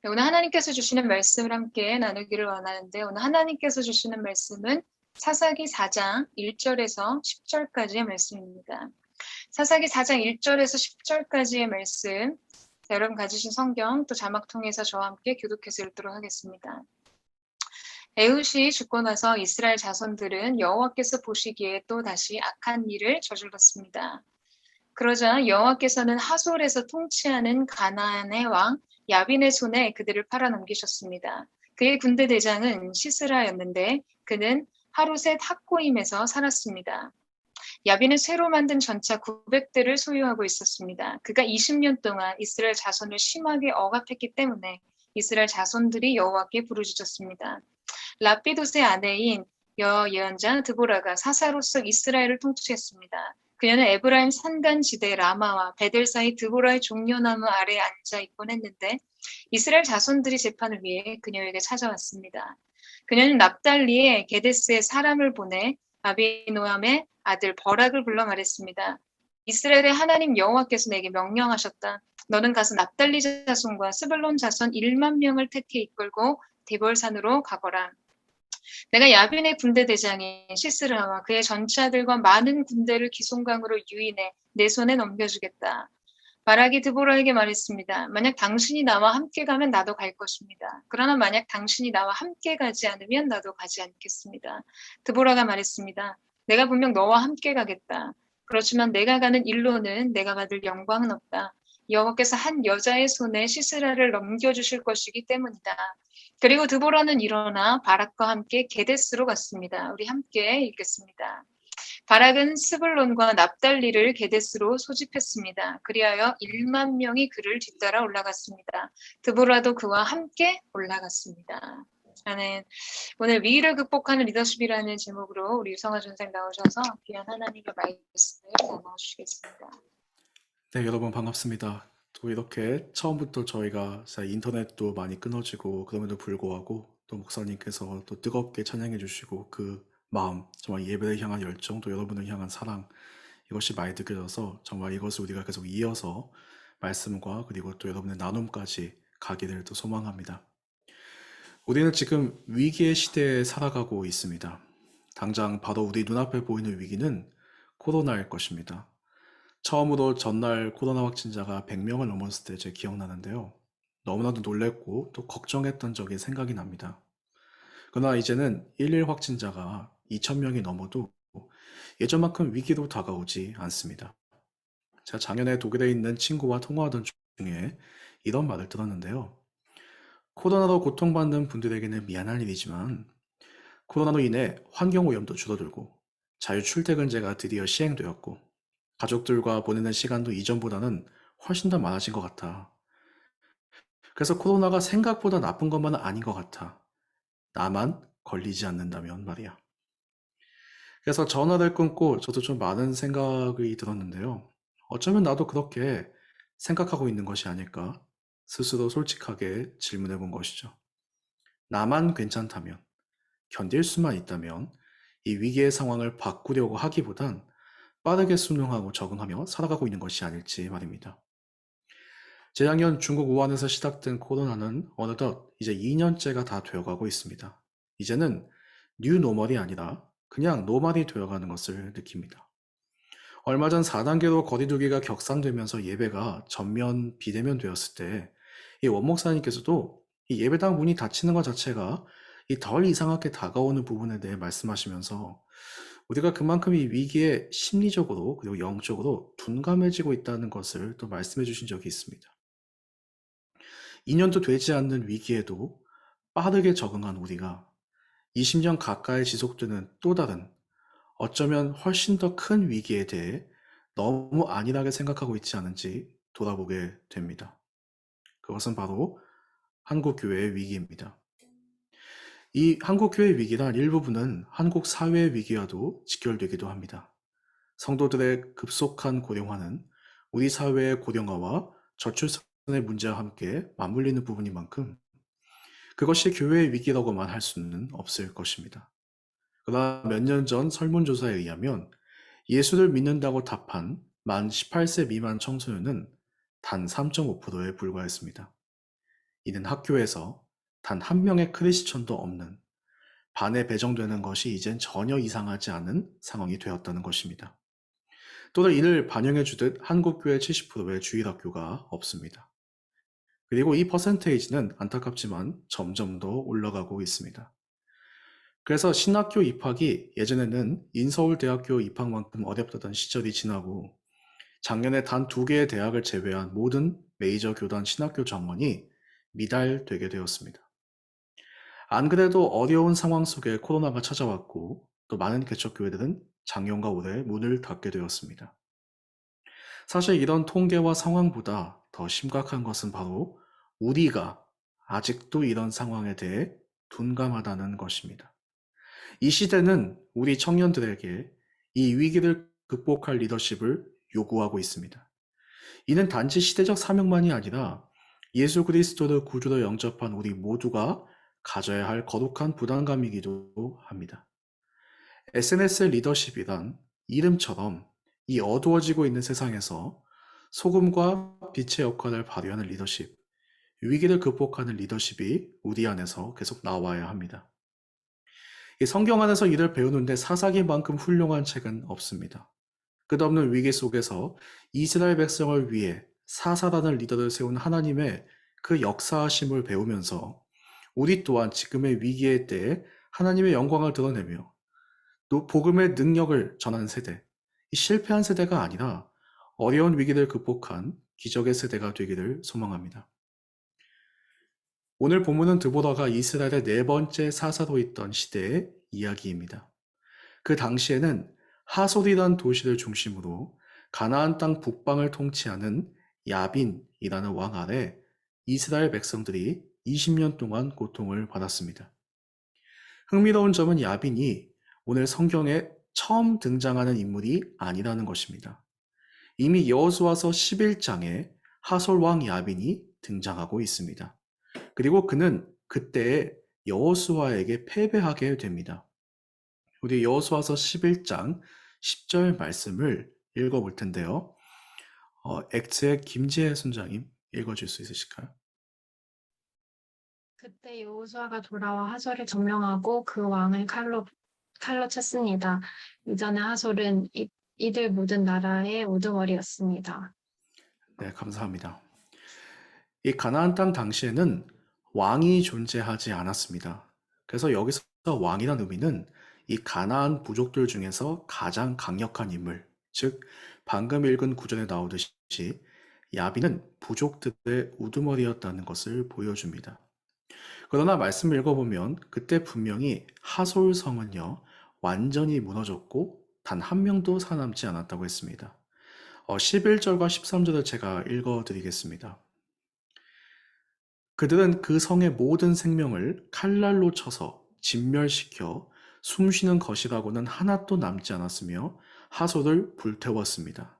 네, 오늘 하나님께서 주시는 말씀을 함께 나누기를 원하는데, 오늘 하나님께서 주시는 말씀은 사사기 4장 1절에서 10절까지의 말씀입니다. 사사기 4장 1절에서 10절까지의 말씀, 여러분 가지신 성경 또 자막 통해서 저와 함께 교독해서 읽도록 하겠습니다. 에훗이 죽고 나서 이스라엘 자손들은 여호와께서 보시기에 또 다시 악한 일을 저질렀습니다. 그러자 여호와께서는 하솔에서 통치하는 가나안의 왕 야빈의 손에 그들을 팔아넘기셨습니다. 그의 군대 대장은 시스라였는데 그는 하루셋 학고임에서 살았습니다. 야빈은 새로 만든 전차 900대를 소유하고 있었습니다. 그가 20년 동안 이스라엘 자손을 심하게 억압했기 때문에 이스라엘 자손들이 여호와께 부르짖었습니다. 라피도스의 아내인 여예언자 드보라가 사사로서 이스라엘을 통치했습니다. 그녀는 에브라임 산간지대 라마와 베델 사이 드보라의 종려나무 아래에 앉아 있곤 했는데 이스라엘 자손들이 재판을 위해 그녀에게 찾아왔습니다. 그녀는 납달리의 게데스에 사람을 보내 아비노함의 아들 버락을 불러 말했습니다. 이스라엘의 하나님 여호와께서 내게 명령하셨다. 너는 가서 납달리 자손과 스불론 자손 1만 명을 택해 이끌고 데볼산으로 가거라. 내가 야빈의 군대 대장인 시스라와 그의 전차들과 많은 군대를 기송강으로 유인해 내 손에 넘겨주겠다. 바락이 드보라에게 말했습니다. 만약 당신이 나와 함께 가면 나도 갈 것입니다. 그러나 만약 당신이 나와 함께 가지 않으면 나도 가지 않겠습니다. 드보라가 말했습니다. 내가 분명 너와 함께 가겠다. 그렇지만 내가 가는 일로는 내가 받을 영광은 없다. 여호와께서 한 여자의 손에 시스라를 넘겨주실 것이기 때문이다. 그리고 드보라는 일어나 바락과 함께 게데스로 갔습니다. 우리 함께 읽겠습니다. 바락은 스불론과 납달리를 게데스로 소집했습니다. 그리하여 1만 명이 그를 뒤따라 올라갔습니다. 드보라도 그와 함께 올라갔습니다. 저는 오늘 위기를 극복하는 리더십이라는 제목으로 우리 유성아 전생 나오셔서 귀한 하나님의 말씀을 나눠주시겠습니다. 네, 여러분 반갑습니다. 또 이렇게 처음부터 저희가 인터넷도 많이 끊어지고 그럼에도 불구하고 또 목사님께서 또 뜨겁게 찬양해 주시고 그 마음, 정말 예배를 향한 열정, 또 여러분을 향한 사랑, 이것이 많이 느껴져서 정말 이것을 우리가 계속 이어서 말씀과 그리고 또 여러분의 나눔까지 가기를 또 소망합니다. 우리는 지금 위기의 시대에 살아가고 있습니다. 당장 바로 우리 눈앞에 보이는 위기는 코로나일 것입니다. 처음으로 전날 코로나 확진자가 100명을 넘었을 때 제 기억나는데요. 너무나도 놀랬고 또 걱정했던 적이 생각이 납니다. 그러나 이제는 일일 확진자가 2,000명이 넘어도 예전만큼 위기도 다가오지 않습니다. 제가 작년에 독일에 있는 친구와 통화하던 중에 이런 말을 들었는데요. 코로나로 고통받는 분들에게는 미안할 일이지만 코로나로 인해 환경오염도 줄어들고 자유출퇴근제가 드디어 시행되었고 가족들과 보내는 시간도 이전보다는 훨씬 더 많아진 것 같아. 그래서 코로나가 생각보다 나쁜 것만은 아닌 것 같아. 나만 걸리지 않는다면 말이야. 그래서 전화를 끊고 저도 좀 많은 생각이 들었는데요. 어쩌면 나도 그렇게 생각하고 있는 것이 아닐까? 스스로 솔직하게 질문해 본 것이죠. 나만 괜찮다면, 견딜 수만 있다면 이 위기의 상황을 바꾸려고 하기보단 빠르게 순응하고 적응하며 살아가고 있는 것이 아닐지 말입니다. 재작년 중국 우한에서 시작된 코로나는 어느덧 이제 2년째가 다 되어가고 있습니다. 이제는 뉴노멀이 아니라 그냥 노멀이 되어가는 것을 느낍니다. 얼마 전 4단계로 거리두기가 격상되면서 예배가 전면 비대면 되었을 때 이 원목사님께서도 이 예배당 문이 닫히는 것 자체가 이 덜 이상하게 다가오는 부분에 대해 말씀하시면서 우리가 그만큼 이 위기에 심리적으로 그리고 영적으로 둔감해지고 있다는 것을 또 말씀해 주신 적이 있습니다. 2년도 되지 않는 위기에도 빠르게 적응한 우리가 20년 가까이 지속되는 또 다른 어쩌면 훨씬 더 큰 위기에 대해 너무 안일하게 생각하고 있지 않은지 돌아보게 됩니다. 그것은 바로 한국교회의 위기입니다. 이 한국교회의 위기란 일부분은 한국 사회의 위기와도 직결되기도 합니다. 성도들의 급속한 고령화는 우리 사회의 고령화와 저출산의 문제와 함께 맞물리는 부분인 만큼 그것이 교회의 위기라고만 할 수는 없을 것입니다. 그러나 몇 년 전 설문조사에 의하면 예수를 믿는다고 답한 만 18세 미만 청소년은 단 3.5%에 불과했습니다. 이는 학교에서 단 한 명의 크리스천도 없는, 반에 배정되는 것이 이젠 전혀 이상하지 않은 상황이 되었다는 것입니다. 또는 이를 반영해 주듯 한국교회 70%의 주일학교가 없습니다. 그리고 이 퍼센테이지는 안타깝지만 점점 더 올라가고 있습니다. 그래서 신학교 입학이 예전에는 인서울대학교 입학만큼 어렵다던 시절이 지나고 작년에 단 2개의 대학을 제외한 모든 메이저 교단 신학교 정원이 미달되게 되었습니다. 안 그래도 어려운 상황 속에 코로나가 찾아왔고 또 많은 개척교회들은 작년과 올해 문을 닫게 되었습니다. 사실 이런 통계와 상황보다 더 심각한 것은 바로 우리가 아직도 이런 상황에 대해 둔감하다는 것입니다. 이 시대는 우리 청년들에게 이 위기를 극복할 리더십을 요구하고 있습니다. 이는 단지 시대적 사명만이 아니라 예수 그리스도를 구주로 영접한 우리 모두가 가져야 할 거룩한 부담감이기도 합니다. SNS 리더십이란 이름처럼 이 어두워지고 있는 세상에서 소금과 빛의 역할을 발휘하는 리더십, 위기를 극복하는 리더십이 우리 안에서 계속 나와야 합니다. 이 성경 안에서 이를 배우는데 사사기만큼 훌륭한 책은 없습니다. 끝없는 위기 속에서 이스라엘 백성을 위해 사사라는 리더를 세운 하나님의 그 역사하심을 배우면서 우리 또한 지금의 위기의 때에 하나님의 영광을 드러내며 또 복음의 능력을 전하는 세대, 이 실패한 세대가 아니라 어려운 위기를 극복한 기적의 세대가 되기를 소망합니다. 오늘 본문은 드보라가 이스라엘의 4번째 사사로 있던 시대의 이야기입니다. 그 당시에는 하솔이란 도시를 중심으로 가나안 땅 북방을 통치하는 야빈이라는 왕 아래 이스라엘 백성들이 20년 동안 고통을 받았습니다. 흥미로운 점은 야빈이 오늘 성경에 처음 등장하는 인물이 아니라는 것입니다. 이미 여호수아서 11장에 하솔 왕 야빈이 등장하고 있습니다. 그리고 그는 그때 여호수아에게 패배하게 됩니다. 우리 여호수아서 11장 10절 말씀을 읽어볼 텐데요. 엑스의 김지혜 순장님 읽어줄 수 있으실까요? 그때 여호수아가 돌아와 하솔을 점령하고 그 왕을 칼로 쳤습니다. 이전에 하솔은 이들 모든 나라의 우두머리였습니다. 네, 감사합니다. 이 가나안 땅 당시에는 왕이 존재하지 않았습니다. 그래서 여기서 왕이라는 의미는 이 가나안 부족들 중에서 가장 강력한 인물, 즉 방금 읽은 구절에 나오듯이 야빈은 부족들의 우두머리였다는 것을 보여줍니다. 그러나 말씀을 읽어보면 그때 분명히 하솔 성은요 완전히 무너졌고 단 한 명도 살아남지 않았다고 했습니다. 11절과 13절을 제가 읽어드리겠습니다. 그들은 그 성의 모든 생명을 칼날로 쳐서 진멸시켜 숨쉬는 것이라고는 하나도 남지 않았으며 하솔을 불태웠습니다.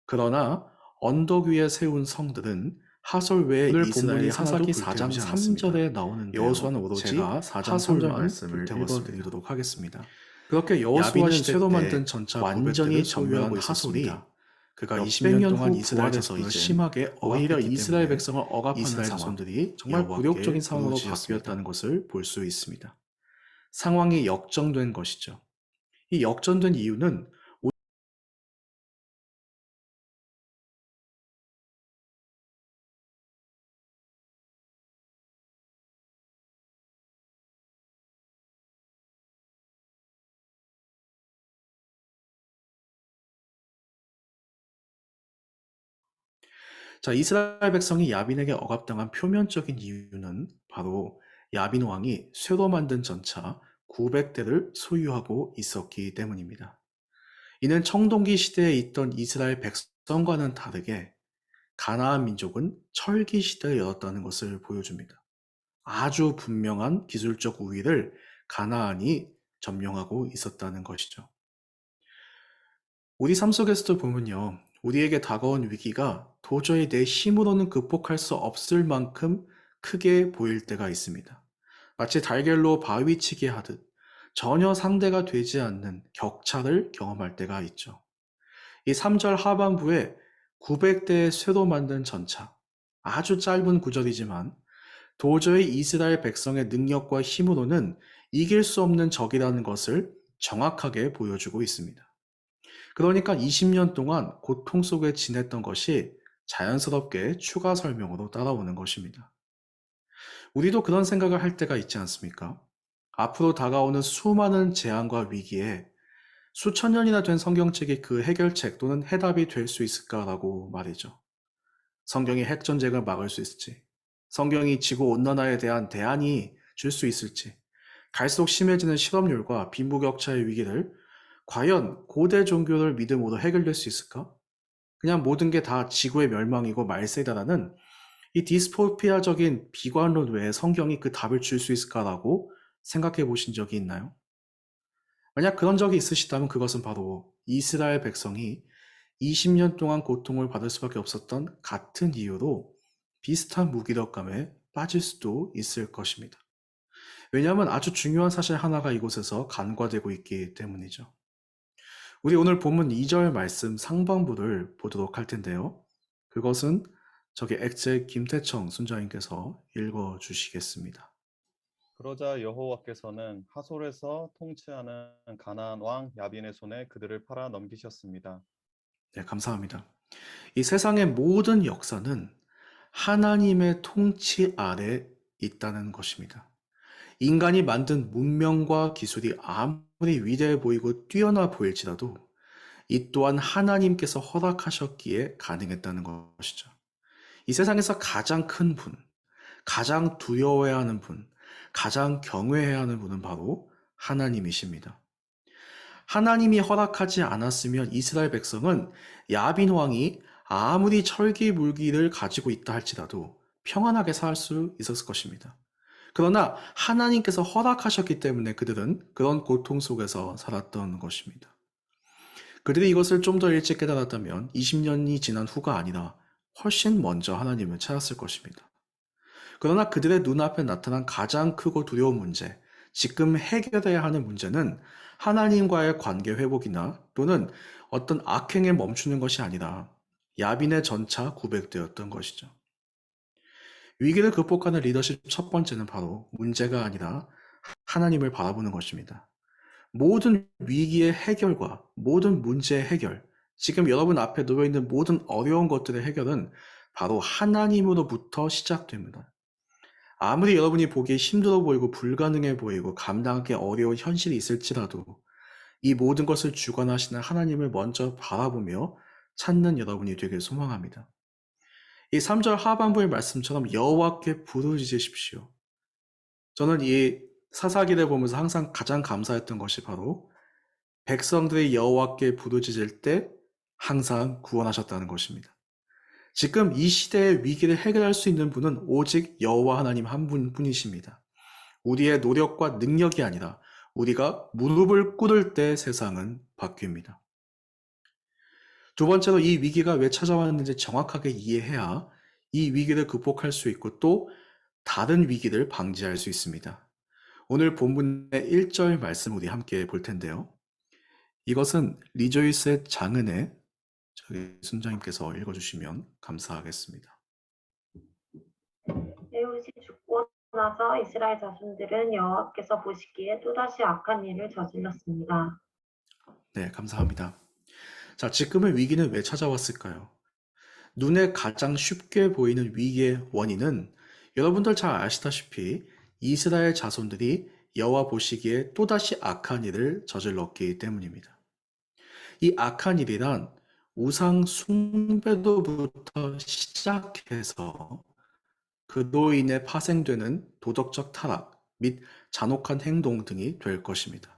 그러나 언덕 위에 세운 성들은 하솔 외에 이스라엘이 사사기 4장 3절에 나오는데요. 여호수아는 오로지 제가 4장 3절 말씀을 읽어드리도록 하겠습니다. 그렇게 여호수아 시대 새로 만든 전차 완전히 점멸한 하솔이 그가 20년 동안 이스라엘에서 이제 심하게 오히려 이스라엘 백성을 억압하는 자손들이 정말 굴욕적인 상황으로 바뀌었다는 것을 볼 수 있습니다. 상황이 역전된 것이죠. 이 역전된 이유는 자, 이스라엘 백성이 야빈에게 억압당한 표면적인 이유는 바로 야빈 왕이 쇠로 만든 전차 900대를 소유하고 있었기 때문입니다. 이는 청동기 시대에 있던 이스라엘 백성과는 다르게 가나안 민족은 철기 시대에 열었다는 것을 보여줍니다. 아주 분명한 기술적 우위를 가나안이 점령하고 있었다는 것이죠. 우리 삶 속에서도 보면요. 우리에게 다가온 위기가 도저히 내 힘으로는 극복할 수 없을 만큼 크게 보일 때가 있습니다. 마치 달걀로 바위치기 하듯 전혀 상대가 되지 않는 격차를 경험할 때가 있죠. 이 3절 하반부에 900대의 쇠로 만든 전차, 아주 짧은 구절이지만 도저히 이스라엘 백성의 능력과 힘으로는 이길 수 없는 적이라는 것을 정확하게 보여주고 있습니다. 그러니까 20년 동안 고통 속에 지냈던 것이 자연스럽게 추가 설명으로 따라오는 것입니다. 우리도 그런 생각을 할 때가 있지 않습니까? 앞으로 다가오는 수많은 재앙과 위기에 수천 년이나 된 성경책이 그 해결책 또는 해답이 될 수 있을까라고 말이죠. 성경이 핵전쟁을 막을 수 있을지, 성경이 지구온난화에 대한 대안이 줄 수 있을지, 갈수록 심해지는 실업률과 빈부격차의 위기를 과연 고대 종교를 믿음으로 해결될 수 있을까? 그냥 모든 게 다 지구의 멸망이고 말세다라는 이 디스토피아적인 비관론 외에 성경이 그 답을 줄 수 있을까라고 생각해 보신 적이 있나요? 만약 그런 적이 있으시다면 그것은 바로 이스라엘 백성이 20년 동안 고통을 받을 수밖에 없었던 같은 이유로 비슷한 무기력감에 빠질 수도 있을 것입니다. 왜냐하면 아주 중요한 사실 하나가 이곳에서 간과되고 있기 때문이죠. 우리 오늘 본문 2절 말씀 상반부를 보도록 할 텐데요. 그것은 저기 엑제 김태청 순자님께서 읽어 주시겠습니다. 그러자 여호와께서는 하솔에서 통치하는 가나안 왕 야빈의 손에 그들을 팔아 넘기셨습니다. 네, 감사합니다. 이 세상의 모든 역사는 하나님의 통치 아래 있다는 것입니다. 인간이 만든 문명과 기술이 아무리 위대해 보이고 뛰어나 보일지라도 이 또한 하나님께서 허락하셨기에 가능했다는 것이죠. 이 세상에서 가장 큰 분, 가장 두려워해야 하는 분, 가장 경외해야 하는 분은 바로 하나님이십니다. 하나님이 허락하지 않았으면 이스라엘 백성은 야빈 왕이 아무리 철기물기를 가지고 있다 할지라도 평안하게 살 수 있었을 것입니다. 그러나 하나님께서 허락하셨기 때문에 그들은 그런 고통 속에서 살았던 것입니다. 그들이 이것을 좀 더 일찍 깨달았다면 20년이 지난 후가 아니라 훨씬 먼저 하나님을 찾았을 것입니다. 그러나 그들의 눈앞에 나타난 가장 크고 두려운 문제, 지금 해결해야 하는 문제는 하나님과의 관계 회복이나 또는 어떤 악행에 멈추는 것이 아니라 야빈의 전차 900대였던 것이죠. 위기를 극복하는 리더십 첫 번째는 바로 문제가 아니라 하나님을 바라보는 것입니다. 모든 위기의 해결과 모든 문제의 해결, 지금 여러분 앞에 놓여있는 모든 어려운 것들의 해결은 바로 하나님으로부터 시작됩니다. 아무리 여러분이 보기에 힘들어 보이고 불가능해 보이고 감당하기 어려운 현실이 있을지라도 이 모든 것을 주관하시는 하나님을 먼저 바라보며 찾는 여러분이 되길 소망합니다. 이 3절 하반부의 말씀처럼 여호와께 부르짖으십시오. 저는 이 사사기를 보면서 항상 가장 감사했던 것이 바로 백성들의 여호와께 부르짖을 때 항상 구원하셨다는 것입니다. 지금 이 시대의 위기를 해결할 수 있는 분은 오직 여호와 하나님 한 분뿐이십니다. 우리의 노력과 능력이 아니라 우리가 무릎을 꿇을 때 세상은 바뀝니다. 두 번째로 이 위기가 왜 찾아왔는지 정확하게 이해해야 이 위기를 극복할 수 있고 또 다른 위기를 방지할 수 있습니다. 오늘 본문의 1절 말씀 우리 함께 볼 텐데요. 이것은 리조이스의 장은혜 저기 순장님께서 읽어주시면 감사하겠습니다. 에훗이 죽고 나서 이스라엘 자손들은 여호와께서 보시기에 또다시 악한 일을 저질렀습니다. 네, 감사합니다. 자, 지금의 위기는 왜 찾아왔을까요? 눈에 가장 쉽게 보이는 위기의 원인은 여러분들 잘 아시다시피 이스라엘 자손들이 여호와 보시기에 또다시 악한 일을 저질렀기 때문입니다. 이 악한 일이란 우상 숭배로부터 시작해서 그로 인해 파생되는 도덕적 타락 및 잔혹한 행동 등이 될 것입니다.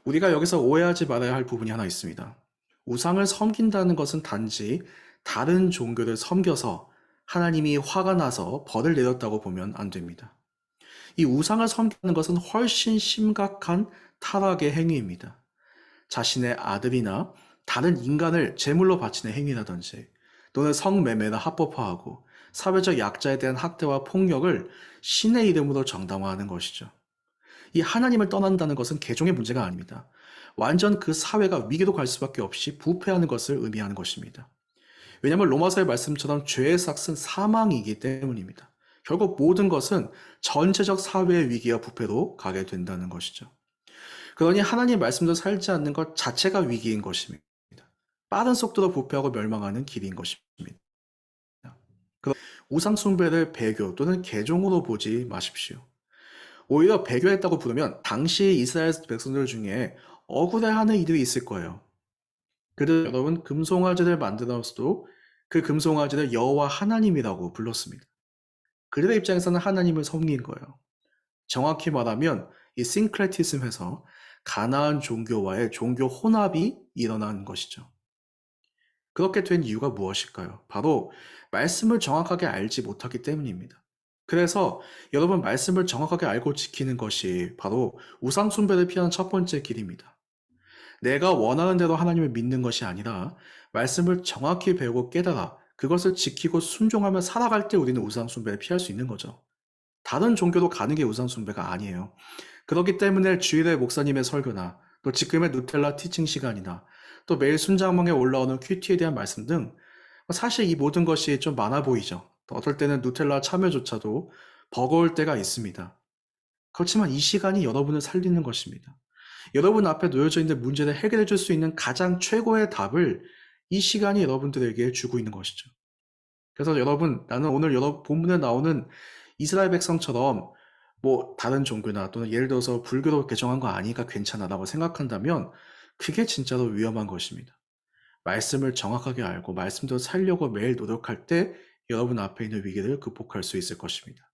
우리가 여기서 오해하지 말아야 할 부분이 하나 있습니다. 우상을 섬긴다는 것은 단지 다른 종교를 섬겨서 하나님이 화가 나서 벌을 내렸다고 보면 안 됩니다. 이 우상을 섬기는 것은 훨씬 심각한 타락의 행위입니다. 자신의 아들이나 다른 인간을 제물로 바치는 행위라든지 또는 성매매를 합법화하고 사회적 약자에 대한 학대와 폭력을 신의 이름으로 정당화하는 것이죠. 이 하나님을 떠난다는 것은 개종의 문제가 아닙니다. 완전 그 사회가 위기로 갈 수밖에 없이 부패하는 것을 의미하는 것입니다. 왜냐하면 로마서의 말씀처럼 죄의 삭은 사망이기 때문입니다. 결국 모든 것은 전체적 사회의 위기와 부패로 가게 된다는 것이죠. 그러니 하나님 말씀도 살지 않는 것 자체가 위기인 것입니다. 빠른 속도로 부패하고 멸망하는 길인 것입니다. 우상 숭배를 배교 또는 개종으로 보지 마십시오. 오히려 배교했다고 부르면 당시 이스라엘 백성들 중에 억울해하는 이들이 있을 거예요. 그들 여러분 금송아지를 만들었어도 그 금송아지를 여호와 하나님이라고 불렀습니다. 그들의 입장에서는 하나님을 섬긴 거예요. 정확히 말하면 이 싱크레티즘에서 가나안 종교와의 종교 혼합이 일어난 것이죠. 그렇게 된 이유가 무엇일까요? 바로 말씀을 정확하게 알지 못하기 때문입니다. 그래서 여러분 말씀을 정확하게 알고 지키는 것이 바로 우상 숭배를 피하는 첫 번째 길입니다. 내가 원하는 대로 하나님을 믿는 것이 아니라 말씀을 정확히 배우고 깨달아 그것을 지키고 순종하며 살아갈 때 우리는 우상 숭배를 피할 수 있는 거죠. 다른 종교로 가는 게 우상 숭배가 아니에요. 그렇기 때문에 주일에 목사님의 설교나 또 지금의 누텔라 티칭 시간이나 또 매일 순장방에 올라오는 큐티에 대한 말씀 등 사실 이 모든 것이 좀 많아 보이죠. 또 어떨 때는 누텔라 참여조차도 버거울 때가 있습니다. 그렇지만 이 시간이 여러분을 살리는 것입니다. 여러분 앞에 놓여져 있는 문제를 해결해 줄 수 있는 가장 최고의 답을 이 시간이 여러분들에게 주고 있는 것이죠. 그래서 여러분, 나는 오늘 본문에 나오는 이스라엘 백성처럼 뭐 다른 종교나 또는 예를 들어서 불교로 개종한 거 아니니까 괜찮아라고 생각한다면 그게 진짜로 위험한 것입니다. 말씀을 정확하게 알고 말씀대로 살려고 매일 노력할 때 여러분 앞에 있는 위기를 극복할 수 있을 것입니다.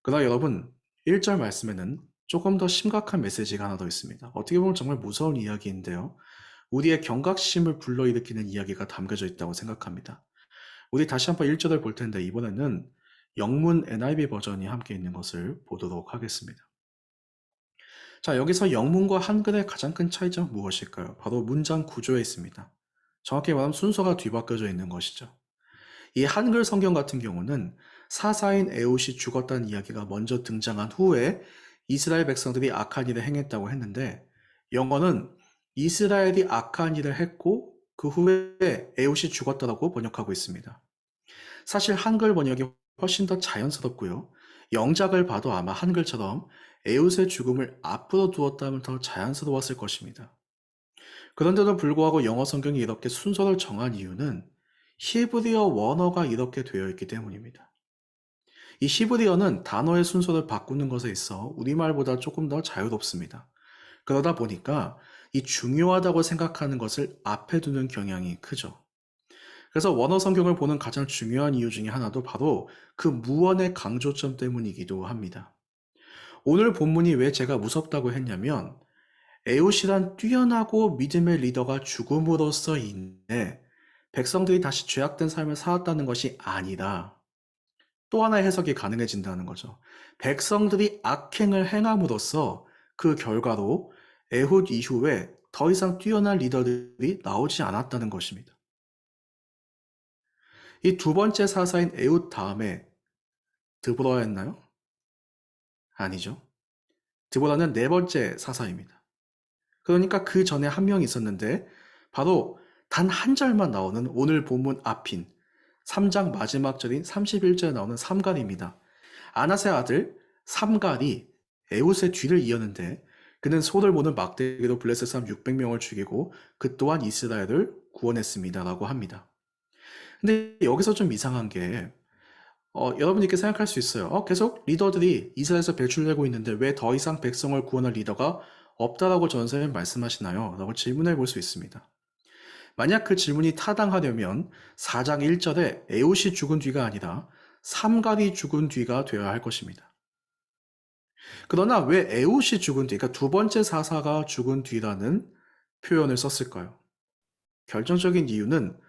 그러나 여러분 1절 말씀에는 조금 더 심각한 메시지가 하나 더 있습니다. 어떻게 보면 정말 무서운 이야기인데요. 우리의 경각심을 불러일으키는 이야기가 담겨져 있다고 생각합니다. 우리 다시 한번 1절을 볼 텐데 이번에는 영문 NIV 버전이 함께 있는 것을 보도록 하겠습니다. 자, 여기서 영문과 한글의 가장 큰 차이점은 무엇일까요? 바로 문장 구조에 있습니다. 정확히 말하면 순서가 뒤바뀌어져 있는 것이죠. 이 한글 성경 같은 경우는 사사인 에훗이 죽었다는 이야기가 먼저 등장한 후에 이스라엘 백성들이 악한 일을 행했다고 했는데 영어는 이스라엘이 악한 일을 했고 그 후에 에훗이 죽었다라고 번역하고 있습니다. 사실 한글 번역이 훨씬 더 자연스럽고요. 영작을 봐도 아마 한글처럼 에훗의 죽음을 앞으로 두었다면 더 자연스러웠을 것입니다. 그런데도 불구하고 영어 성경이 이렇게 순서를 정한 이유는 히브리어 원어가 이렇게 되어 있기 때문입니다. 이 히브리어는 단어의 순서를 바꾸는 것에 있어 우리말보다 조금 더 자유롭습니다. 그러다 보니까 이 중요하다고 생각하는 것을 앞에 두는 경향이 크죠. 그래서 원어 성경을 보는 가장 중요한 이유 중에 하나도 바로 그 무언의 강조점 때문이기도 합니다. 오늘 본문이 왜 제가 무섭다고 했냐면 에훗이란 뛰어나고 믿음의 리더가 죽음으로써 인해 백성들이 다시 죄악된 삶을 살았다는 것이 아니라 또 하나의 해석이 가능해진다는 거죠. 백성들이 악행을 행함으로써 그 결과로 에훗 이후에 더 이상 뛰어난 리더들이 나오지 않았다는 것입니다. 이 두 번째 사사인 에훗 다음에 드보라였나요? 아니죠. 드보라는 네 번째 사사입니다. 그러니까 그 전에 한 명 있었는데 바로 단 한 절만 나오는 오늘 본문 앞인 3장 마지막 절인 31절에 나오는 삼갈입니다. 아낫의 아들 삼갈이 에훗의 뒤를 이었는데 그는 소를 모는 막대기로 블레셋 사람 600명을 죽이고 그 또한 이스라엘을 구원했습니다 라고 합니다. 근데 여기서 좀 이상한 게 여러분이 이렇게 생각할 수 있어요. 계속 리더들이 이스라엘에서 배출되고 있는데 왜 더 이상 백성을 구원할 리더가 없다라고 전선생님 말씀하시나요? 라고 질문해 볼 수 있습니다. 만약 그 질문이 타당하려면 4장 1절에 에훗이 죽은 뒤가 아니라 삼갈이 죽은 뒤가 되어야 할 것입니다. 그러나 왜 에훗이 죽은 뒤, 그러니까 두 번째 사사가 죽은 뒤라는 표현을 썼을까요? 결정적인 이유는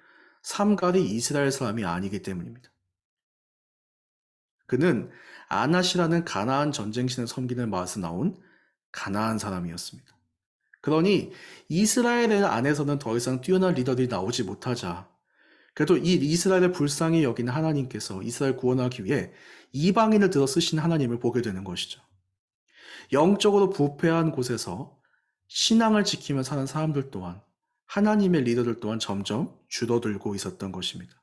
삼갈이 이스라엘 사람이 아니기 때문입니다. 그는 아낫이라는 가나안 전쟁신을 섬기는 마을에서 나온 가나안 사람이었습니다. 그러니 이스라엘 안에서는 더 이상 뛰어난 리더들이 나오지 못하자 그래도 이 이스라엘을 불쌍히 여기는 하나님께서 이스라엘 구원하기 위해 이방인을 들어 쓰신 하나님을 보게 되는 것이죠. 영적으로 부패한 곳에서 신앙을 지키며 사는 사람들 또한 하나님의 리더들 또한 점점 줄어들고 있었던 것입니다.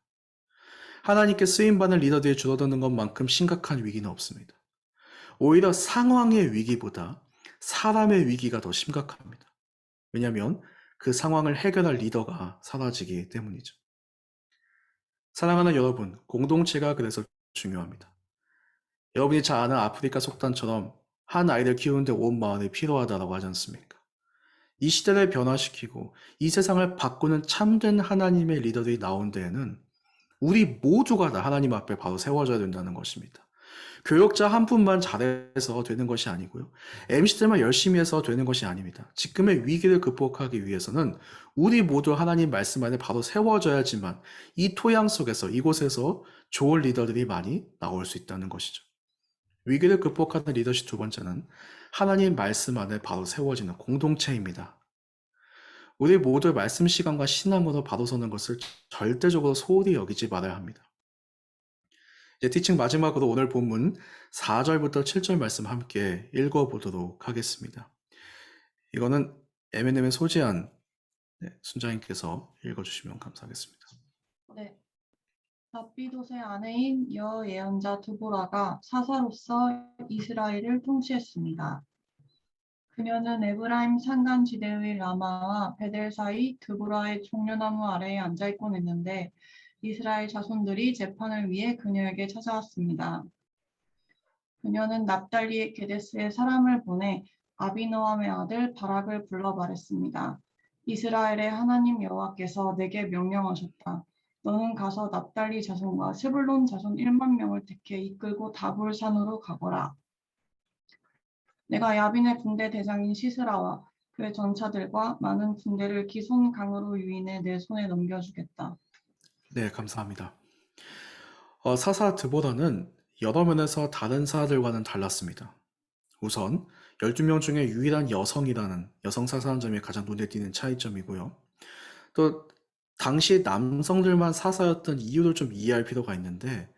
하나님께 쓰임받는 리더들이 줄어드는 것만큼 심각한 위기는 없습니다. 오히려 상황의 위기보다 사람의 위기가 더 심각합니다. 왜냐하면 그 상황을 해결할 리더가 사라지기 때문이죠. 사랑하는 여러분, 공동체가 그래서 중요합니다. 여러분이 잘 아는 아프리카 속담처럼 한 아이를 키우는데 온 마을이 필요하다라고 하지 않습니까? 이 시대를 변화시키고 이 세상을 바꾸는 참된 하나님의 리더들이 나온 데에는 우리 모두가 다 하나님 앞에 바로 세워져야 된다는 것입니다. 교역자 한 분만 잘해서 되는 것이 아니고요. MC들만 열심히 해서 되는 것이 아닙니다. 지금의 위기를 극복하기 위해서는 우리 모두 하나님 말씀 안에 바로 세워져야지만 이 토양 속에서 이곳에서 좋은 리더들이 많이 나올 수 있다는 것이죠. 위기를 극복하는 리더십 두 번째는 하나님 말씀 안에 바로 세워지는 공동체입니다. 우리 모두 말씀 시간과 신앙으로 바로 서는 것을 절대적으로 소홀히 여기지 말아야 합니다. 이제 티칭 마지막으로 오늘 본문 4절부터 7절 말씀 함께 읽어보도록 하겠습니다. 이거는 M&M의 소재한 순자님께서 읽어주시면 감사하겠습니다. 네. 다비옷의 아내인 여예언자 드보라가 사사로서 이스라엘을 통치했습니다. 그녀는 에브라임 산간지대의 라마와 베델 사이 드보라의 종려나무 아래에 앉아있곤 했는데 이스라엘 자손들이 재판을 위해 그녀에게 찾아왔습니다. 그녀는 납달리의 게데스에 사람을 보내 아비노함의 아들 바락을 불러 말했습니다. 이스라엘의 하나님 여호와께서 내게 명령하셨다. 너는 가서 납달리 자손과 스불론 자손 1만 명을 택해 이끌고 다볼 산으로 가거라. 내가 야빈의 군대 대장인 시스라와 그의 전차들과 많은 군대를 기손 강으로 유인해 내 손에 넘겨주겠다. 네, 감사합니다. 사사 드보라는 여러 면에서 다른 사들과는 달랐습니다. 우선 12명 중에 유일한 여성이라는 여성 사사라는 점이 가장 눈에 띄는 차이점이고요. 또 당시 남성들만 사사였던 이유를 좀 이해할 필요가 있는데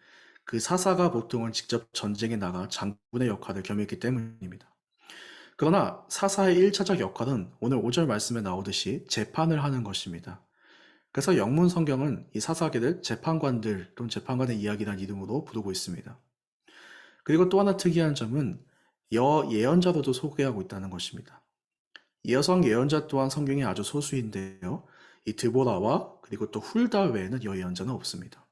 그 사사가 보통은 직접 전쟁에 나가 장군의 역할을 겸했기 때문입니다. 그러나 사사의 1차적 역할은 오늘 5절 말씀에 나오듯이 재판을 하는 것입니다. 그래서 영문 성경은 이 사사계를 재판관들 또는 재판관의 이야기라는 이름으로 부르고 있습니다. 그리고 또 하나 특이한 점은 여예언자로도 소개하고 있다는 것입니다. 여성 예언자 또한 성경에 아주 소수인데요. 이 드보라와 그리고 또 훌다 외에는 여예언자는 없습니다.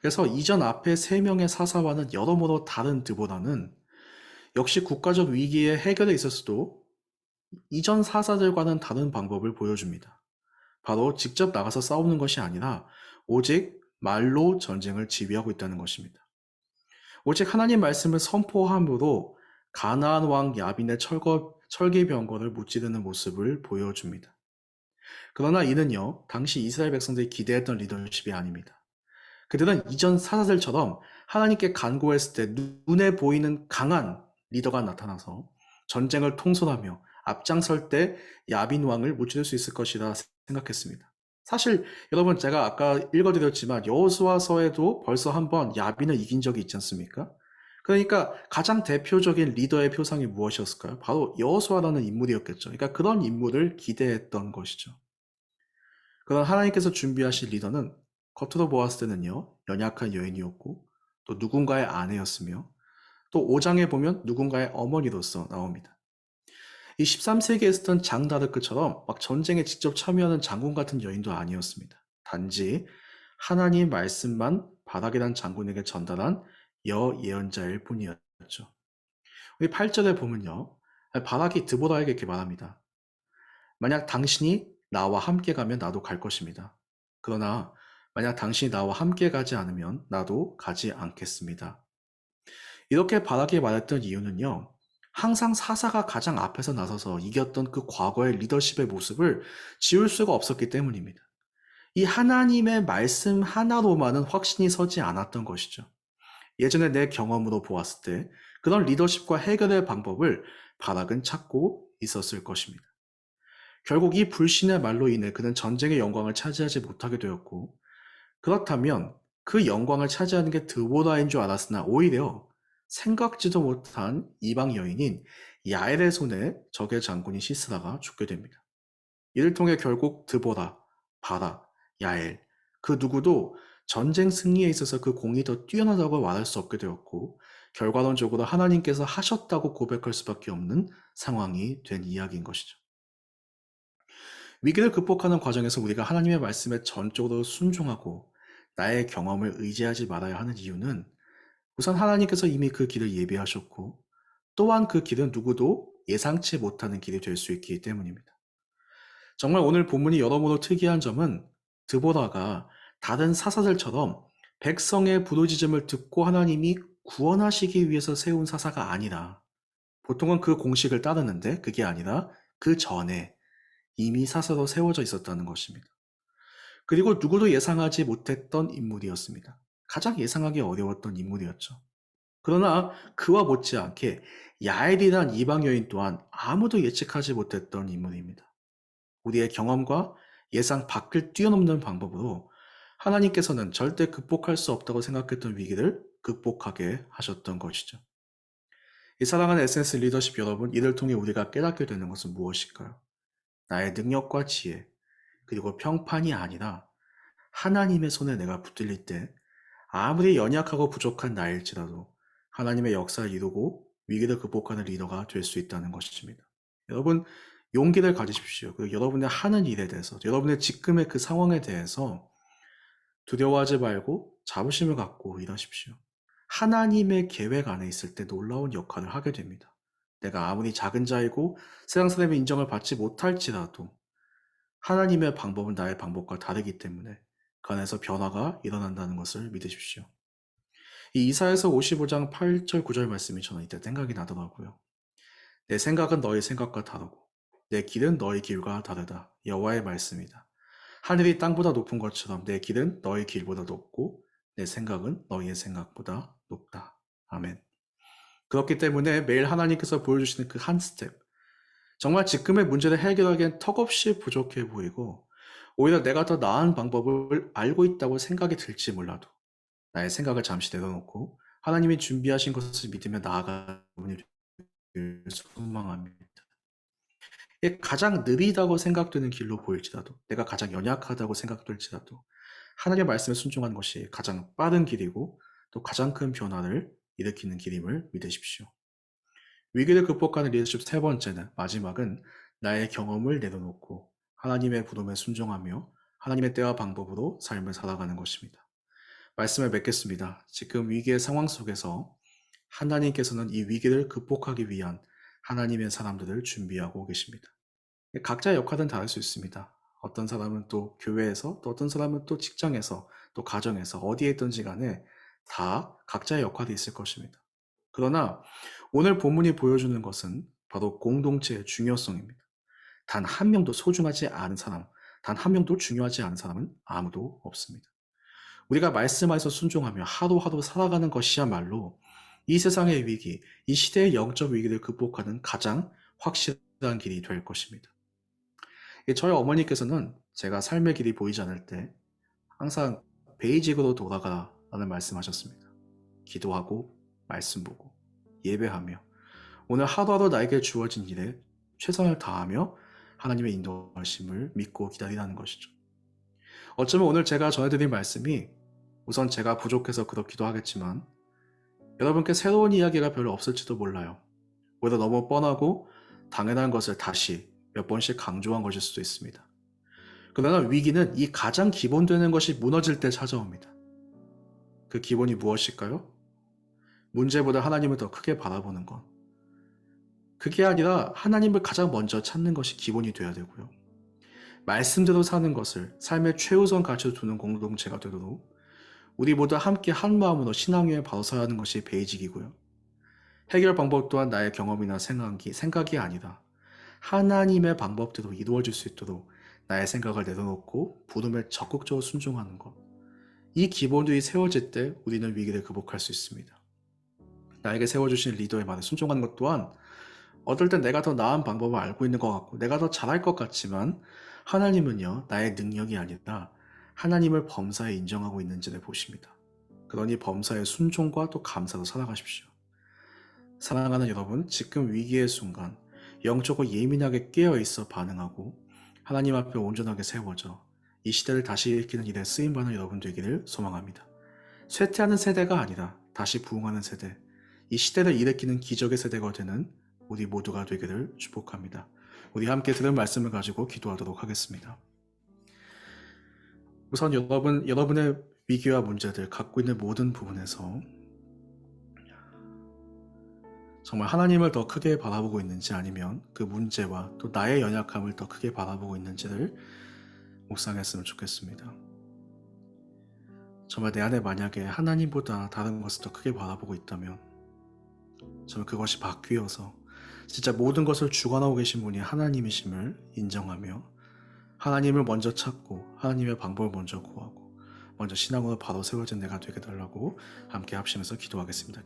그래서 이전 앞에 3명의 사사와는 여러모로 다른 드보라는 역시 국가적 위기의 해결에 있어서도 이전 사사들과는 다른 방법을 보여줍니다. 바로 직접 나가서 싸우는 것이 아니라 오직 말로 전쟁을 지휘하고 있다는 것입니다. 오직 하나님 말씀을 선포함으로 가나안 왕 야빈의 철기병거를 무찌르는 모습을 보여줍니다. 그러나 이는요, 당시 이스라엘 백성들이 기대했던 리더십이 아닙니다. 그들은 이전 사사들처럼 하나님께 간구했을 때 눈에 보이는 강한 리더가 나타나서 전쟁을 통솔하며 앞장설 때 야빈 왕을 무찌를 수 있을 것이라 생각했습니다. 사실 여러분 제가 아까 읽어드렸지만 여호수아서에도 벌써 한번 야빈을 이긴 적이 있지 않습니까? 그러니까 가장 대표적인 리더의 표상이 무엇이었을까요? 바로 여호수아라는 인물이었겠죠. 그러니까 그런 인물을 기대했던 것이죠. 그런 하나님께서 준비하신 리더는 겉으로 보았을 때는요, 연약한 여인이었고 또 누군가의 아내였으며 또 5장에 보면 누군가의 어머니로서 나옵니다. 이 13세기에 쓰던 장다르크처럼 막 전쟁에 직접 참여하는 장군 같은 여인도 아니었습니다. 단지 하나님 말씀만 바락이란 장군에게 전달한 여예언자일 뿐이었죠. 우리 8절에 보면요, 바락이 드보라에게 이렇게 말합니다. 만약 당신이 나와 함께 가면 나도 갈 것입니다. 그러나 만약 당신이 나와 함께 가지 않으면 나도 가지 않겠습니다. 이렇게 바락이 말했던 이유는요, 항상 사사가 가장 앞에서 나서서 이겼던 그 과거의 리더십의 모습을 지울 수가 없었기 때문입니다. 이 하나님의 말씀 하나로만은 확신이 서지 않았던 것이죠. 예전에 내 경험으로 보았을 때 그런 리더십과 해결의 방법을 바락은 찾고 있었을 것입니다. 결국 이 불신의 말로 인해 그는 전쟁의 영광을 차지하지 못하게 되었고, 그렇다면 그 영광을 차지하는 게 드보라인 줄 알았으나 오히려 생각지도 못한 이방 여인인 야엘의 손에 적의 장군인 시스라가 죽게 됩니다. 이를 통해 결국 드보라, 바락, 야엘 그 누구도 전쟁 승리에 있어서 그 공이 더 뛰어나다고 말할 수 없게 되었고 결과론적으로 하나님께서 하셨다고 고백할 수밖에 없는 상황이 된 이야기인 것이죠. 위기를 극복하는 과정에서 우리가 하나님의 말씀에 전적으로 순종하고 나의 경험을 의지하지 말아야 하는 이유는 우선 하나님께서 이미 그 길을 예비하셨고 또한 그 길은 누구도 예상치 못하는 길이 될 수 있기 때문입니다. 정말 오늘 본문이 여러모로 특이한 점은 드보라가 다른 사사들처럼 백성의 부르짖음을 듣고 하나님이 구원하시기 위해서 세운 사사가 아니라 보통은 그 공식을 따르는데 그게 아니라 그 전에 이미 사사로 세워져 있었다는 것입니다. 그리고 누구도 예상하지 못했던 인물이었습니다. 가장 예상하기 어려웠던 인물이었죠. 그러나 그와 못지않게 야엘이란 이방 여인 또한 아무도 예측하지 못했던 인물입니다. 우리의 경험과 예상 밖을 뛰어넘는 방법으로 하나님께서는 절대 극복할 수 없다고 생각했던 위기를 극복하게 하셨던 것이죠. 이 사랑하는 SNS 리더십 여러분, 이를 통해 우리가 깨닫게 되는 것은 무엇일까요? 나의 능력과 지혜, 그리고 평판이 아니라 하나님의 손에 내가 붙들릴 때 아무리 연약하고 부족한 나일지라도 하나님의 역사를 이루고 위기를 극복하는 리더가 될 수 있다는 것입니다. 여러분, 용기를 가지십시오. 그리고 여러분의 하는 일에 대해서, 여러분의 지금의 그 상황에 대해서 두려워하지 말고 자부심을 갖고 일하십시오. 하나님의 계획 안에 있을 때 놀라운 역할을 하게 됩니다. 내가 아무리 작은 자이고 세상 사람의 인정을 받지 못할지라도 하나님의 방법은 나의 방법과 다르기 때문에 그 안에서 변화가 일어난다는 것을 믿으십시오. 이 이사야서 55장 8절 9절 말씀이 저는 이때 생각이 나더라고요. 내 생각은 너희 생각과 다르고 내 길은 너희 길과 다르다. 여호와의 말씀이다. 하늘이 땅보다 높은 것처럼 내 길은 너희 길보다 높고 내 생각은 너희의 생각보다 높다. 아멘. 그렇기 때문에 매일 하나님께서 보여주시는 그 한 스텝, 정말 지금의 문제를 해결하기엔 턱없이 부족해 보이고 오히려 내가 더 나은 방법을 알고 있다고 생각이 들지 몰라도 나의 생각을 잠시 내려놓고 하나님이 준비하신 것을 믿으며 나아가는 분이 되길 소망합니다. 이게 가장 느리다고 생각되는 길로 보일지라도 내가 가장 연약하다고 생각될지라도 하나님의 말씀에 순종하는 것이 가장 빠른 길이고 또 가장 큰 변화를 일으키는 길임을 믿으십시오. 위기를 극복하는 리더십 세 번째는 마지막은 나의 경험을 내려놓고 하나님의 부름에 순종하며 하나님의 때와 방법으로 삶을 살아가는 것입니다. 말씀을 맺겠습니다. 지금 위기의 상황 속에서 하나님께서는 이 위기를 극복하기 위한 하나님의 사람들을 준비하고 계십니다. 각자의 역할은 다를 수 있습니다. 어떤 사람은 또 교회에서, 또 어떤 사람은 또 직장에서, 또 가정에서 어디에 있든지 간에 다 각자의 역할이 있을 것입니다. 그러나 오늘 본문이 보여주는 것은 바로 공동체의 중요성입니다. 단 한 명도 소중하지 않은 사람, 단 한 명도 중요하지 않은 사람은 아무도 없습니다. 우리가 말씀 안에서 순종하며 하루하루 살아가는 것이야말로 이 세상의 위기, 이 시대의 영적 위기를 극복하는 가장 확실한 길이 될 것입니다. 저희 어머니께서는 제가 삶의 길이 보이지 않을 때 항상 베이직으로 돌아가라는 말씀하셨습니다. 기도하고 말씀 보고 예배하며 오늘 하루하루 나에게 주어진 일에 최선을 다하며 하나님의 인도하심을 믿고 기다리라는 것이죠. 어쩌면 오늘 제가 전해드린 말씀이 우선 제가 부족해서 그렇기도 하겠지만 여러분께 새로운 이야기가 별로 없을지도 몰라요. 오히려 너무 뻔하고 당연한 것을 다시 몇 번씩 강조한 것일 수도 있습니다. 그러나 위기는 이 가장 기본되는 것이 무너질 때 찾아옵니다. 그 기본이 무엇일까요? 문제보다 하나님을 더 크게 바라보는 것. 그게 아니라 하나님을 가장 먼저 찾는 것이 기본이 되어야 되고요. 말씀대로 사는 것을 삶의 최우선 가치로 두는 공동체가 되도록 우리 모두 함께 한 마음으로 신앙 위에 바로 서야 하는 것이 베이직이고요. 해결 방법 또한 나의 경험이나 생각이 아니라 하나님의 방법대로 이루어질 수 있도록 나의 생각을 내려놓고 부름에 적극적으로 순종하는 것. 이 기본들이 세워질 때 우리는 위기를 극복할 수 있습니다. 나에게 세워주신 리더의 말에 순종하는 것 또한 어떨 땐 내가 더 나은 방법을 알고 있는 것 같고 내가 더 잘할 것 같지만 하나님은요 나의 능력이 아니라 하나님을 범사에 인정하고 있는지를 보십니다. 그러니 범사의 순종과 또 감사로 살아가십시오. 사랑하는 여러분, 지금 위기의 순간 영적으로 예민하게 깨어있어 반응하고 하나님 앞에 온전하게 세워져 이 시대를 다시 일으키는 일에 쓰임받는 여러분 되기를 소망합니다. 쇠퇴하는 세대가 아니라 다시 부흥하는 세대, 이 시대를 일으키는 기적의 세대가 되는 우리 모두가 되기를 축복합니다. 우리 함께 들은 말씀을 가지고 기도하도록 하겠습니다. 우선 여러분의 위기와 문제들, 갖고 있는 모든 부분에서 정말 하나님을 더 크게 바라보고 있는지, 아니면 그 문제와 또 나의 연약함을 더 크게 바라보고 있는지를 묵상했으면 좋겠습니다. 정말 내 안에 만약에 하나님보다 다른 것을 더 크게 바라보고 있다면 정말 그것이 바뀌어서 진짜 모든 것을 주관하고 계신 분이 하나님이심을 인정하며 하나님을 먼저 찾고 하나님의 방법을 먼저 구하고 먼저 신앙으로 바로 세워진 내가 되게 달라고 함께 합심해서 기도하겠습니다.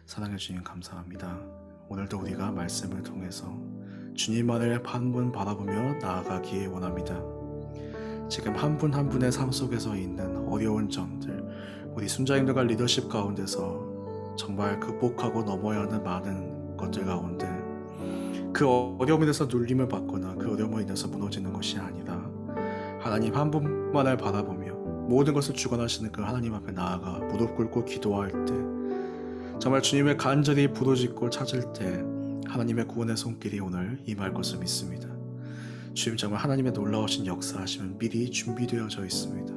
사랑해 주님 감사합니다. 오늘도 우리가 말씀을 통해서 주님만을 한 분 바라보며 나아가기에 원합니다. 지금 한 분 한 분의 삶 속에서 있는 어려운 점들, 우리 순자님들과 리더십 가운데서 정말 극복하고 넘어야 하는 많은 것들 가운데 그 어려움에 대해서 눌림을 받거나 그 어려움으로 인해서 무너지는 것이 아니라 하나님 한 분만을 바라보며 모든 것을 주관하시는 그 하나님 앞에 나아가 무릎 꿇고 기도할 때 정말 주님을 간절히 부르짖고 찾을 때 하나님의 구원의 손길이 오늘 임할 것을 믿습니다. 주님 정말 하나님의 놀라우신 역사하심은 미리 준비되어져 있습니다.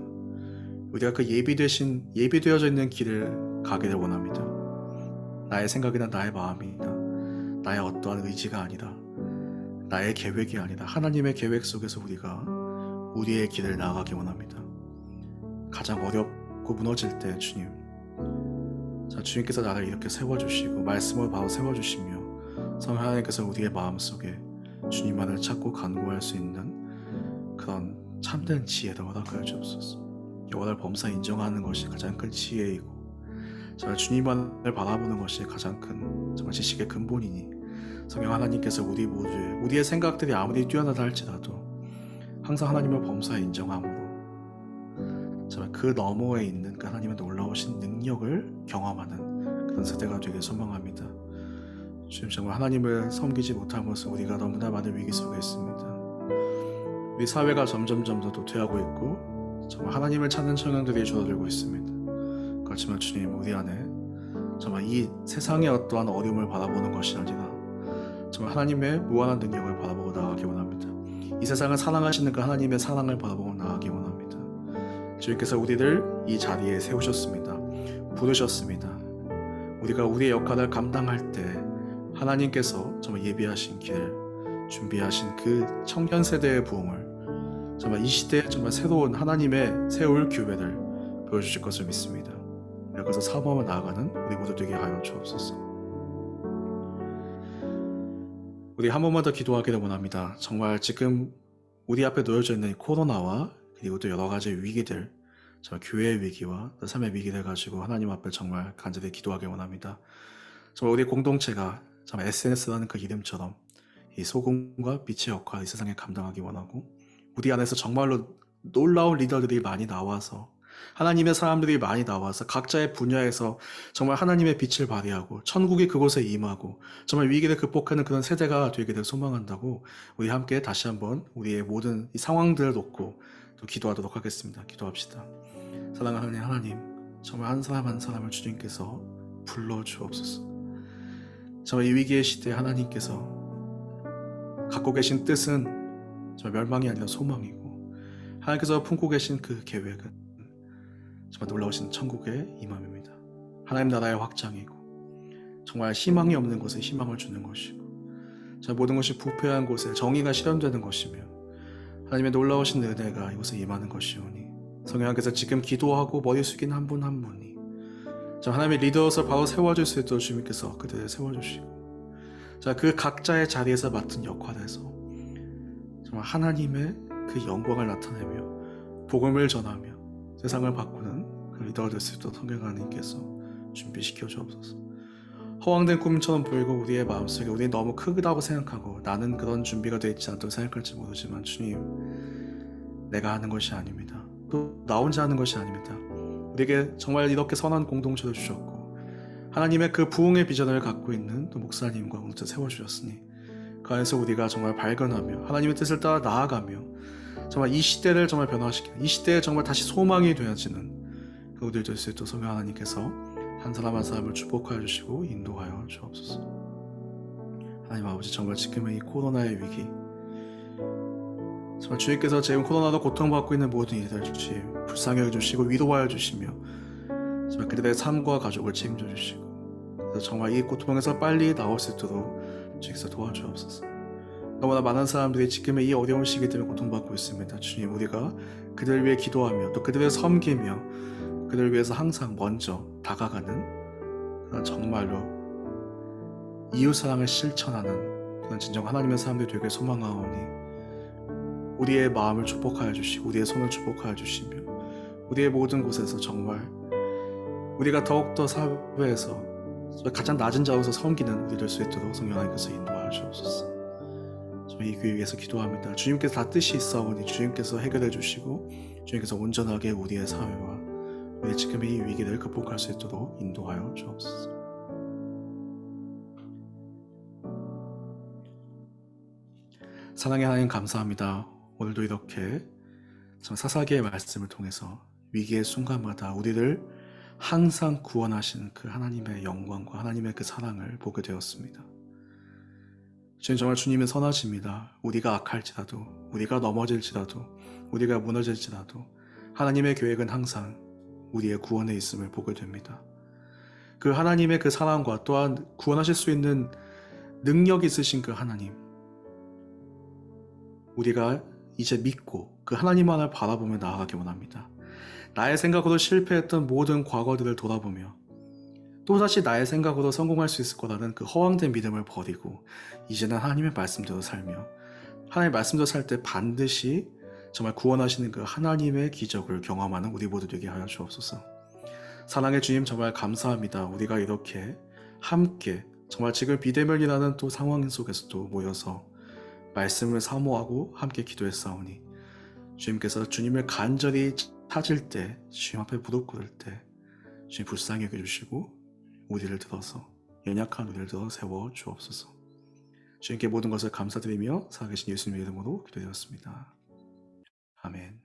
우리가 그 예비되어져 있는 길을 가기를 원합니다. 나의 생각이나 나의 마음이나 나의 어떠한 의지가 아니라 나의 계획이 아니라 하나님의 계획 속에서 우리가 우리의 길을 나아가기 원합니다. 가장 어렵고 무너질 때 주님께서 나를 이렇게 세워주시고 말씀을 바로 세워주시며 성령 하나님께서 우리의 마음속에 주님만을 찾고 간구할 수 있는 그런 참된 지혜를 허락하여 주옵소서. 영원을 범사 인정하는 것이 가장 큰 지혜이고 정말 주님만을 바라보는 것이 가장 큰 정말 지식의 근본이니 성령 하나님께서 우리의 생각들이 아무리 뛰어나다 할지라도 항상 하나님을 범사 인정함으로 정말 그 너머에 있는 그 하나님의 놀라우신 능력을 경험하는 그런 세대가 되길 소망합니다. 주님 정말 하나님을 섬기지 못함으로써 우리가 너무나 많은 위기 속에 있습니다. 우리 사회가 점점 더 도태하고 있고 정말 하나님을 찾는 청년들이 줄어들고 있습니다. 그렇지만 주님 우리 안에 정말 이 세상의 어떠한 어려움을 바라보는 것이 아니라 정말 하나님의 무한한 능력을 바라보고 나아가기 원합니다. 이 세상을 사랑하시는 그 하나님의 사랑을 바라보고 나아가기 원합니다. 주님께서 우리를 이 자리에 세우셨습니다. 부르셨습니다. 우리가 우리의 역할을 감당할 때 하나님께서 정말 예비하신 길, 준비하신 그 청년 세대의 부흥을 정말 이 시대에 정말 새로운 하나님의 세울 교회를 보여주실 것을 믿습니다. 그래서 사모하며 나아가는 우리 모두 되게 하여 주옵소서. 우리 한 번만 더 기도하기를 원합니다. 정말 지금 우리 앞에 놓여져 있는 코로나와 그리고 또 여러 가지 위기들, 정말 교회의 위기와 또 삶의 위기를 가지고 하나님 앞에 정말 간절히 기도하기 원합니다. 정말 우리 공동체가 정말 SNS라는 그 이름처럼 이 소금과 빛의 역할을 이 세상에 감당하기 원하고 우리 안에서 정말로 놀라운 리더들이 많이 나와서 하나님의 사람들이 많이 나와서 각자의 분야에서 정말 하나님의 빛을 발휘하고 천국이 그곳에 임하고 정말 위기를 극복하는 그런 세대가 되기를 소망한다고 우리 함께 다시 한번 우리의 모든 이 상황들을 놓고 또 기도하도록 하겠습니다. 기도합시다. 사랑하는 하나님, 정말 한 사람 한 사람을 주님께서 불러주옵소서. 정말 이 위기의 시대에 하나님께서 갖고 계신 뜻은 정말 멸망이 아니라 소망이고 하나님께서 품고 계신 그 계획은 정말 놀라우신 천국의 임함입니다. 하나님 나라의 확장이고 정말 희망이 없는 곳에 희망을 주는 것이고 정말 모든 것이 부패한 곳에 정의가 실현되는 것이며 하나님의 놀라우신 은혜가 이곳에 임하는 것이오니 성령께서 지금 기도하고 머리 숙인 한 분 한 분이 하나님의 리더로서 바로 세워줄 수 있도록 주님께서 그들을 세워주시고 그 각자의 자리에서 맡은 역할에서 정말 하나님의 그 영광을 나타내며 복음을 전하며 세상을 바꾸는 그 리더가 될 수 있도록 성령 하나님께서 준비시켜 주옵소서. 허황된 꿈처럼 보이고 우리의 마음속에 우리는 너무 크다고 생각하고 나는 그런 준비가 되어 있지 않다고 생각할지 모르지만 주님, 내가 하는 것이 아닙니다. 또 나 혼자 하는 것이 아닙니다. 우리에게 정말 이렇게 선한 공동체를 주셨고 하나님의 그 부흥의 비전을 갖고 있는 또 목사님과 공동체 세워주셨으니 그 안에서 우리가 정말 발견하며 하나님의 뜻을 따라 나아가며 정말 이 시대를 정말 변화시키는, 이 시대에 정말 다시 소망이 되어지는 그 우리들 될 수 있도록 성령 하나님께서 한 사람 한 사람을 축복하여 주시고 인도하여 주옵소서. 하나님 아버지, 정말 지금의 이 코로나의 위기, 정말 주님께서 지금 코로나로 고통받고 있는 모든 이들 주님 불쌍히 여겨주시고 위로하여 주시며 정말 그들의 삶과 가족을 책임져 주시고, 그래서 정말 이 고통에서 빨리 나올 수 있도록 주님께서 도와주옵소서. 너무나 많은 사람들이 지금의 이 어려운 시기 때문에 고통받고 있습니다. 주님, 우리가 그들을 위해 기도하며 또 그들을 섬기며 그들을 위해서 항상 먼저 다가가는 그런 정말로 이웃사랑을 실천하는 그런 진정 하나님의 사람들이 되길 소망하오니 우리의 마음을 축복하여 주시고 우리의 손을 축복하여 주시며 우리의 모든 곳에서 정말 우리가 더욱더 사회에서 가장 낮은 자로서 섬기는 우리 될 수 있도록 성령 하나님께서 인도하여 주옵소서. 저희 이 교회 위해서 기도합니다. 주님께서 다 뜻이 있사오니 주님께서 해결해 주시고 주님께서 온전하게 우리의 사회와 우리의 지금의 이 위기를 극복할 수 있도록 인도하여 주옵소서. 사랑의 하나님 감사합니다. 오늘도 이렇게 참 사사기의 말씀을 통해서 위기의 순간마다 우리를 항상 구원하시는 그 하나님의 영광과 하나님의 그 사랑을 보게 되었습니다. 주님, 정말 주님은 선하십니다. 우리가 악할지라도, 우리가 넘어질지라도, 우리가 무너질지라도 하나님의 계획은 항상 우리의 구원에 있음을 보게 됩니다. 그 하나님의 그 사랑과 또한 구원하실 수 있는 능력 있으신 그 하나님, 우리가 이제 믿고 그 하나님만을 바라보며 나아가기 원합니다. 나의 생각으로 실패했던 모든 과거들을 돌아보며 또다시 나의 생각으로 성공할 수 있을 거라는 그 허황된 믿음을 버리고 이제는 하나님의 말씀대로 살며 하나님의 말씀대로 살 때 반드시 정말 구원하시는 그 하나님의 기적을 경험하는 우리 모두 되게 하여 주옵소서. 사랑의 주님, 정말 감사합니다. 우리가 이렇게 함께 정말 지금 비대면이라는 또 상황 속에서도 모여서 말씀을 사모하고 함께 기도했사오니 주님께서 주님을 간절히 찾을 때, 주님 앞에 무릎 꿇을 때 주님 불쌍히 여겨주시고 우리를 들어서, 연약한 우리를 들어 세워 주옵소서. 주님께 모든 것을 감사드리며 살아계신 예수님의 이름으로 기도드렸습니다. 아멘.